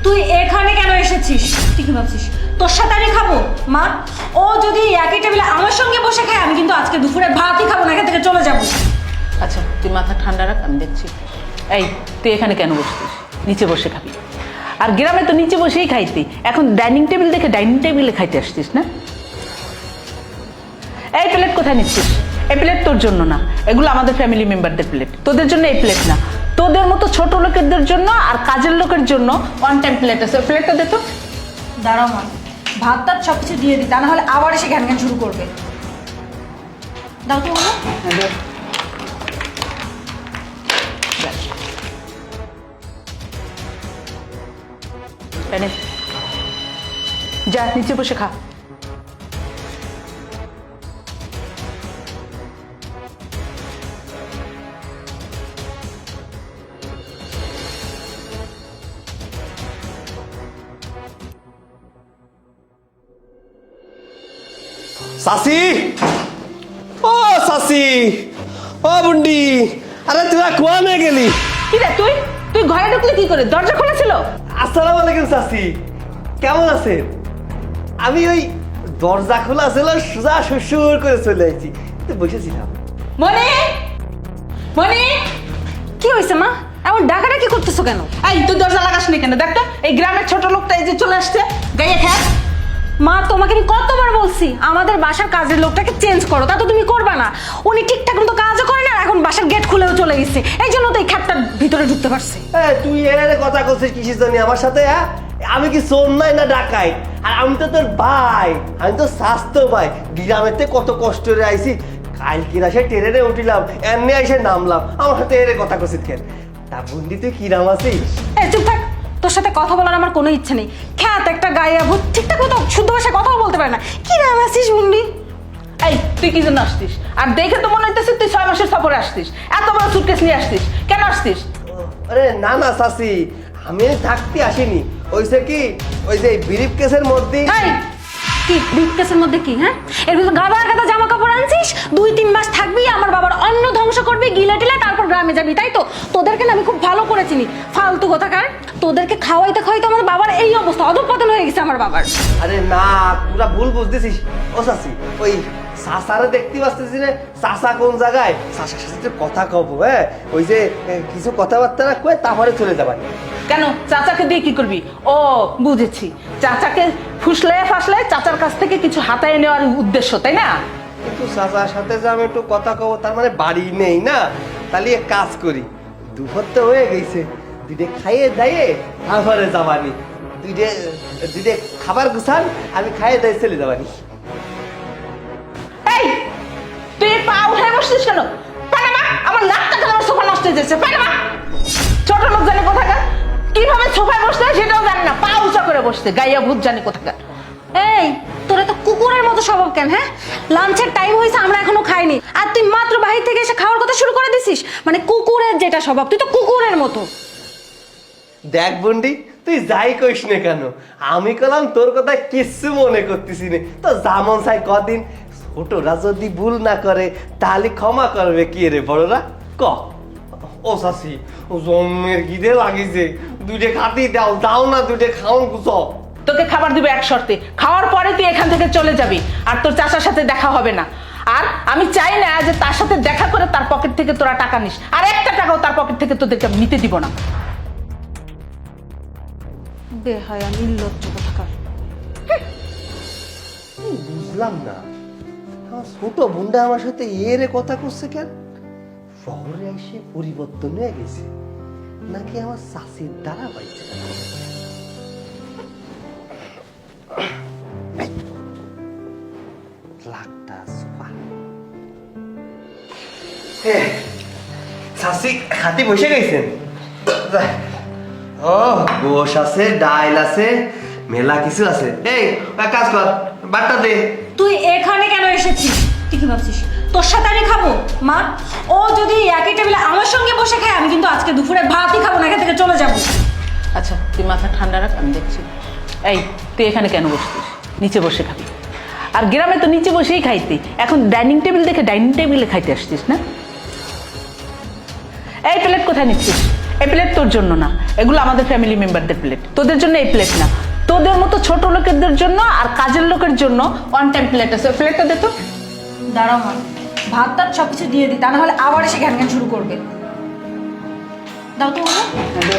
তুই এখানে কেন এসেছিস? তুই কি ভাবছিস তোর সাথে আমি খাবো? মা, ও যদি একই টেবিলে আমার সঙ্গে বসে খায়, আমি কিন্তু আজকে দুপুরে ভাতই খাবো না, এখান থেকে চলে যাবো। আচ্ছা তুই মাথা ঠান্ডা রাখ, আমি দেখছি। এই তুই এখানে কেন বসছিস? নিচে বসে খাবি। আর গ্রামে তো নিচে বসেই খাইতি, এখন ডাইনিং টেবিল দেখে ডাইনিং টেবিলে খাইতে আসছিস না? এই প্লেট কোথায় নিচ্ছিস? এই প্লেট তোর জন্য না, এগুলো আমাদের ফ্যামিলি মেম্বারদের প্লেট, তোদের জন্য এই প্লেট না। তোদের মতো ছোট লোকেদের জন্য আর কাজের লোকের জন্য ওয়ান টাইম প্লেট আছে, প্লেটটা দে তো। দাঁড়াও মা, ভাত টাত সব কিছু দিয়ে দিই, তা না হলে আবার এসে ঘ্যান ঘ্যান শুরু করবে। দাও তো বলো। যা নিচে বসে খা। সাসি, ও সাসি, ও বুন্ডি, আরে তোরা কোয়ানে গেলি? কি রে তুই তুই ঘরে ঢুকলি কি করে? দরজা খোলা ছিল? আসসালামু আলাইকুম সাসি, কেমন আছেন? আমি ওই দরজা খোলা ছিল, সোজা শ্বশুর করে চলে আসছি, বসেছিলাম। মনে মনে কি হয়েছে মা? এমন ডাকাডাকি করতেছো কেন? এই তুই দরজা লাগাস নি কেন? দেখ তো এই গ্রামের ছোট লোকটা এই যে চলে আসছে, গায়ে খ্যাপ। মা, তোমাকে আমি কতবার বলছি আমাদের বাসার কাজের লোকটাকে চেঞ্জ করো, তা তো তুমি করবা না। উনি ঠিকঠাক মতো কাজও করে না, এখন বাসার গেট খুলেও চলে গেছে, এই জন্য তো এই খ্যাপটার ভিতরে ঢুকতে পারছে। তুই এর কথা করছিস কিসের জন্য আমার সাথে? হ্যাঁ, আমি কি চোর নাই না ডাকাই? আর আমি তো তোর ভাই, আমি তো স্বাস্থ্য ভাই। গ্রামেতে কত কষ্ট করে আইছি, কালকে সে ট্রেনে উঠিলাম, এমনি এসে নামলাম, আমার সাথে এর কথা করছিস কেন? তা বন্দি তুই কিরাম আছিস? এই চুপ থাক, তোর সাথে কথা বলার আমার কোনো ইচ্ছে নেই। খ্যাত একটা গায়ে ভূত, ঠিকঠাক মতো শুদ্ধ ভাষায় কথাও বলতে পারে না। কি নাম আছিস মুন্ডি? এই তুই কি জন্য আসছিস? আর দেখে তো মনে হইতেছে তুই 6 মাসের সফরে আসছিস, এত বড় সুটকেস নিয়ে আসছিস, কেন আসছিস? আরে না না চাচি, আমি থাকতে আসিনি। ওইসে কি, ওই যে ব্রিফ কেসের মধ্যে। এই, কি ব্রিফকেসের মধ্যে কি? হ্যাঁ, এর ভিতর গাদা গাদা জামা কাপড় আনছিস, 2-3 মাস থাকবি, আমার বাবার অন্ন ধ্বংস করবি, গিলে টিলে তারপর গ্রামে যাবি, তাই তো? তোদেরকে না আমি খুব ভালো করে চিনি, ফালতু কোথাকার। তোদেরকে খাওয়াইতে খাওয়াইতে আমার বাবার এই অবস্থা, অধঃপতন হয়ে গেছে আমার বাবার। আরে না, পুরা ভুল বুঝতেছিস। ও চাচি, ওই চাচারে দেখতে পাচ্ছিস রে? চাচা কোন জায়গায়? চাচার সাথে কথা কব, হ্যাঁ, ওই যে কিছু কথাবার্তা কয়ে তারপরে চলে যাবা। কেন চাচাকে দিয়ে কি করবি? ও বুঝেছি, চাচাকে ফুসলে ফাসলে চাচার কাছ থেকে কিছু হাতায় নেওয়ার উদ্দেশ্য, তাই না? কিন্তু চাচার সাথে যে আমি একটু কথা কব, তার মানে বাড়ি নেই না, তাহলে এক কাজ করি, দুপুর তো হয়ে গেছে, দুইটা খাইয়ে দাইয়ে তারপরে যাবানি। দুইটা খাবার গুছান, আমি খাইয়ে দাইয়ে চলে যাবানি। এই তুই পা উঠে বসছিস কেন? পানামা, আমার লাখটা কেন সোফা নষ্ট হয়ে যাচ্ছে, পানামা। ছোট লোক জানে কোথাকার, কিভাবে সোফায় বসতে হয় সেটাও জানি না, পা উঁচা করে বসতে, গাইয়া ভূত জানে কোথাকার। এই, তোরা তো কুকুরের মতো স্বভাব কেন? হ্যাঁ, লাঞ্চের টাইম হয়েছে, আমরা এখনো খাইনি, আর তুই মাত্র বাহির থেকে এসে খাওয়ার কথা শুরু করে দিছিস। মানে কুকুরের যেটা স্বভাব, তুই তো কুকুরের মতো। দেখ বন্ডি, তুই যাই কইস না কেন, আমি কলাম তোর কথা কিচ্ছু মনে করতেছি না। তো যেমন চাই কদিন, ছোটরা যদি ভুল না করে তাহলে ক্ষমা করবে কি রে বড়রা? ক ও চাষি, ও জন্মের গিদে লাগিছে, দুইটা খাতি দাও, দাও না দুইটা খাওন গুছ। তোকে খাবার দিবে এক শর্তে, খাওয়ার পরে তুই এখান থেকে চলে যাবি, আর তোর চাচার সাথে দেখা হবে না। আর আমি চাই না যে তার সাথে দেখা করে তার পকেট থেকে তোরা টাকা নিস, আর একটা টাকাও তার পকেট থেকে তোদেরকে আমি নিতে দিব না। বেহায়া নির্লজ্জ কোথাকার। বুঝলাম না, আমার ছোট বোনটা আমার সাথে এর কথা করছে কেন? শহরে এসে পরিবর্তন হয়ে গেছে নাকি আমার চাষির দ্বারা পাইছে? চাষি হাতি বসে গেছেন? ও গোশ আছে, ডাইল আছে, মেলা কিছু আছে। এই এক কাজ কর, বাট্টা দে। তুই এখানে কেন এসেছিস? তুই কি ভাবছিস তোর সাথে আমি খাবো? মা, ও যদি একই টেবিলে আমার সঙ্গে বসে খায়, আমি কিন্তু আজকে দুপুরে ভাতই খাবো না, এখান থেকে চলে যাবো। আচ্ছা তুই মাথা ঠান্ডা রাখ, আমি দেখছি। এই তুই এখানে কেন বসছিস? নিচে বসে খাবি। আর গ্রামে তো নিচে বসেই খাইতি, এখন ডাইনিং টেবিল দেখে ডাইনিং টেবিলে খাইতে আসছিস না? এই প্লেট কোথায় নিচ্ছিস? এই প্লেট তোর জন্য না, এগুলো আমাদের ফ্যামিলি মেম্বারদের প্লেট, তোদের জন্য এই প্লেট না। তোদের মতো ছোট লোকেদের জন্য আর কাজের লোকের জন্য ওয়ান টাইম প্লেট আছে, প্লেটটা দে তো। দাঁড়াও মা, ভাত টাত সবকিছু দিয়ে দিই, তা না হলে আবার এসে ঘ্যান ঘ্যান শুরু করবে। দাও তো ওগুলো।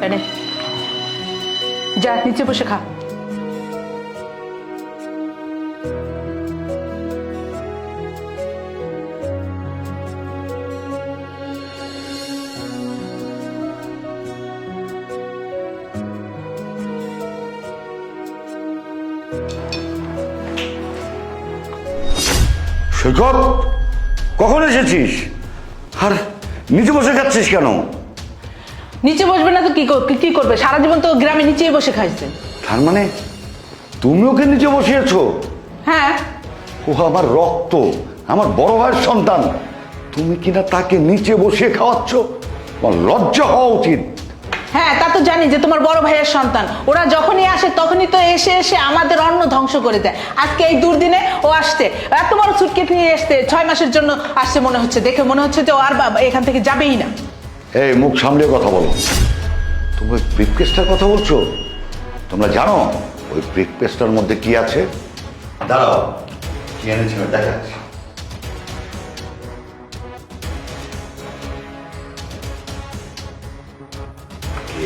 এনে যা নিচে বসে খা। সৈকত, কখন এসেছিস? আর নিচে বসে খাচ্ছিস কেন? নিচে বসবে না তো কি করবে? সারা জীবন তো গ্রামে নিচেই বসে খাইছে। তার মানে তুমি ওকে নিচে বসিয়েছো? হ্যাঁ। ও আমার রক্ত, আমার বড় ভাইয়ের সন্তান, তুমি কিনা তাকে নিচে বসিয়ে খাওয়াচ্ছ? আমার লজ্জা হওয়া উচিত। হ্যাঁ, তা তো জানি যে তোমার বড় ভাইয়ের সন্তান, ওরা যখনই আসে তখনই তো এসে এসে আমাদের অন্ন ধ্বংস করে দেয়। আজকে এই দুর্দিনে ও আসছে, এত বড় সুটকেস নিয়ে আসতে, 6 মাসের জন্য আসছে মনে হচ্ছে, দেখে মনে হচ্ছে যে ও আর এখান থেকে যাবেই না। এই মুখ সামলে কথা বলো। তুমি ওই ব্রিফকেসটার কথা বলছো? তোমরা জানো ওই ব্রিফকেসটার মধ্যে কি আছে? দাঁড়াও, কি এনেছি আমি দেখাচ্ছি।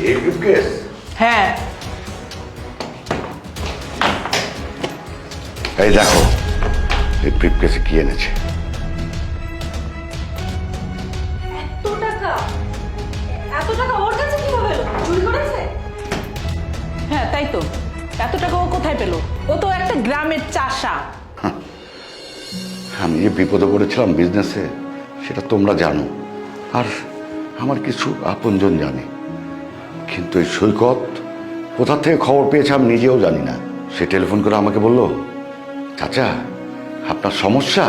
এই ব্রিফকেস? হ্যাঁ। এই দেখো এই ব্রিফকেসে কি এনেছে। এত টাকা ওর কাছে কিভাবে এলো? চুরি করেছে? হ্যাঁ তাই তো, এত টাকা ও কোথায় পেলো? ও তো একটা গ্রামের চাষা। আমি যে বিপদে পড়েছিলাম বিজনেসে, সেটা তোমরা জানো, আর আমার কিছু আপনজন জানে, কিন্তু এই সৈকত কোথা থেকে খবর পেয়েছে আমি নিজেও জানি না। সে টেলিফোন করে আমাকে বলল, চাচা আপনার সমস্যা,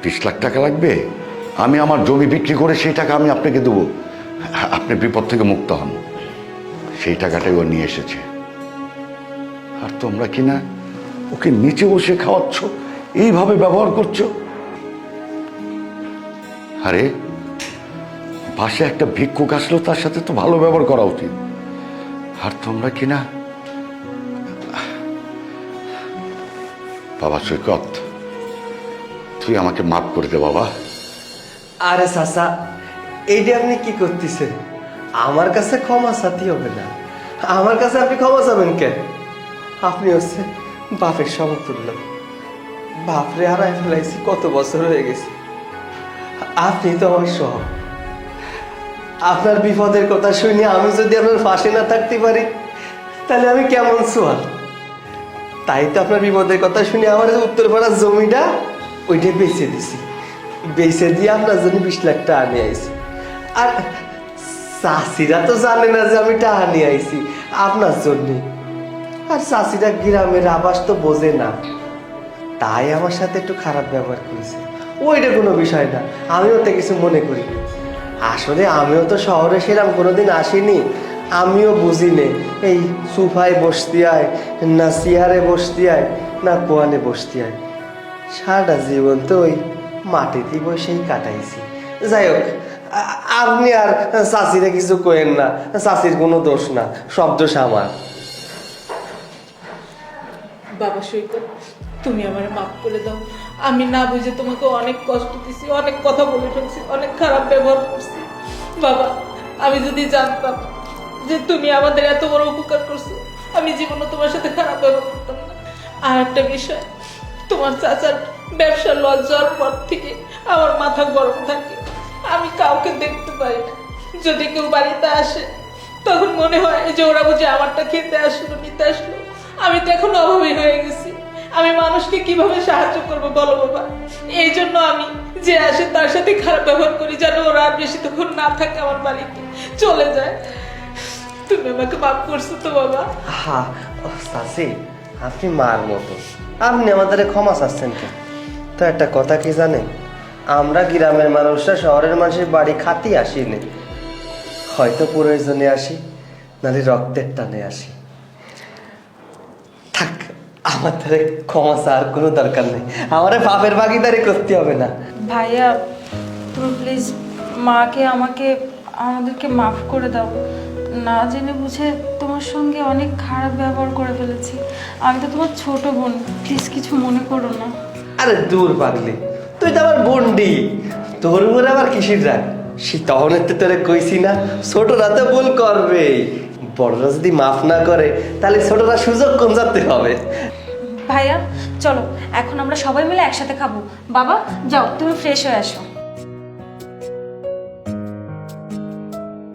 20 লাখ টাকা লাগবে, আমি আমার জমি বিক্রি করে সেই টাকা আমি আপনাকে দেবো, আপনি বিপদ থেকে মুক্ত হন। সেই টাকাটাই ও নিয়ে এসেছে, আর তোমরা কিনা ওকে নিচে বসে খাওয়াচ্ছ, এইভাবে ব্যবহার করছো। আরে পাশে একটা ভিক্ষুক আসলো, তার সাথে তো ভালো ব্যবহার করা উচিত, আর তোমরা কিনা। বাবা সৈকত, তুই আমাকে মাফ করে দে বাবা। আরে চাচা, এইটা আপনি কি করতেছেন? আমার কাছে ক্ষমা চাইতে হবে না। আমার কাছে আপনি ক্ষমা চাবেন কেন? আপনি হচ্ছে বাপের সমতুল্য। বাপরে হারাই ফেলাইছি, কত বছর হয়ে গেছে। আপনি তো আমার সব। আপনার বিপদের কথা শুনে আমি যদি আপনার পাশে না থাকতে পারি, তাহলে আমি কেমন সোয়াল? তাই তো আপনার বিপদের কথা শুনে আমার যে উত্তরপাড়ার জমিটা, ওইটা বেচে দিছি। বেচে দিয়ে আপনার জন্য 20 লাখ টাকা নিয়ে আইছি। আর চাষিরা তো জানে না যে আমি টাকা নিয়ে আইছি আপনার জন্য। আর চাষিরা গ্রামের আবাস তো বোঝে না, তাই আমার সাথে একটু খারাপ ব্যবহার করেছে। ওইটা কোনো বিষয় না, আমিও তো কিছু মনে করি। আসলে আমিও তো শহরে সেরাম কোনোদিন আসিনি, আমিও বুঝি নে এই সোফায় বসতে আয় না চেয়ারে বসতে আয় না কোয়ানে বসতে আয়। সারাটা জীবন তো ওই মাটিতে বসেই কাটাইছি। যাই হোক, আপনি আর চাষিরা কিছু কইেন না, চাষির কোনো দোষ না, সব দোষ আমার। বাবা সৈকত, তুমি আমার মাফ করে দাও। আমি না বুঝে তোমাকে অনেক কষ্ট দিছি, অনেক কথা বলে ফেলছি, অনেক খারাপ ব্যবহার করছি। বাবা, আমি যদি জানতাম যে তুমি আমাদের এত বড় উপকার করছো, আমি জীবনে তোমার সাথে খারাপ ব্যবহার করতাম না। আর একটা বিষয়, তোমার চাচার ব্যবসার লস যাওয়ার পর থেকে আমার মাথা গরম থাকে, আমি কাউকে দেখতে পাই না। যদি কেউ বাড়িতে আসে তখন মনে হয় যে ওরা বুঝে আমারটা খেতে আসলো, নিতে আসলো। আমি তো এখন অভাবী হয়ে গেছি, আমি মানুষকে কিভাবে সাহায্য করবো বলো বাবা? এই জন্য আমি যে আসে তার সাথে খারাপ ব্যবহার করি, যেন ওরা আর বেশি তখন না থাকে, আমার বাড়িতে চলে যায়। তুমি আমাকে মাফ করছো তো বাবা? হ্যাঁ চাচি, আপনি মার মতো, আপনি আমাদের ক্ষমা চাচ্ছেন কেন? তো একটা কথা কি জানেন, আমরা গ্রামের মানুষরা শহরের মানুষের বাড়ি খাতি আসিনি, হয়তো প্রয়োজনে আসি, নাহলে রক্তের টানে আসি। থাক, আমার তাহলে ক্ষমা চাওয়ার কোনো দরকার নেই, আমারে পাপের ভাগিদারি করতে হবে না। ভাইয়া তুমি প্লিজ মাকে আমাদেরকে মাফ করে দাও। না জেনে বুঝে তোমার সঙ্গে অনেক খারাপ ব্যবহার করে ফেলেছি। আমি তো তোমার ছোট বোন, প্লিজ কিছু মনে করো না। আরে দূর পাগলি, তুই তো আমার বন্ডি, তোর উপরে আবার কিসির রাগ? সে তখনের তো তোরে কইছি না, ছোটরা তো ভুল করবে, বড়রা যদি মাফ না করে তাহলে ছোটরা সুযোগ কোন যাতে হবে। ভাইয়া চলো এখন আমরা সবাই মিলে একসাথে খাবো। বাবা যাও তুমি ফ্রেশ হয়ে আসো।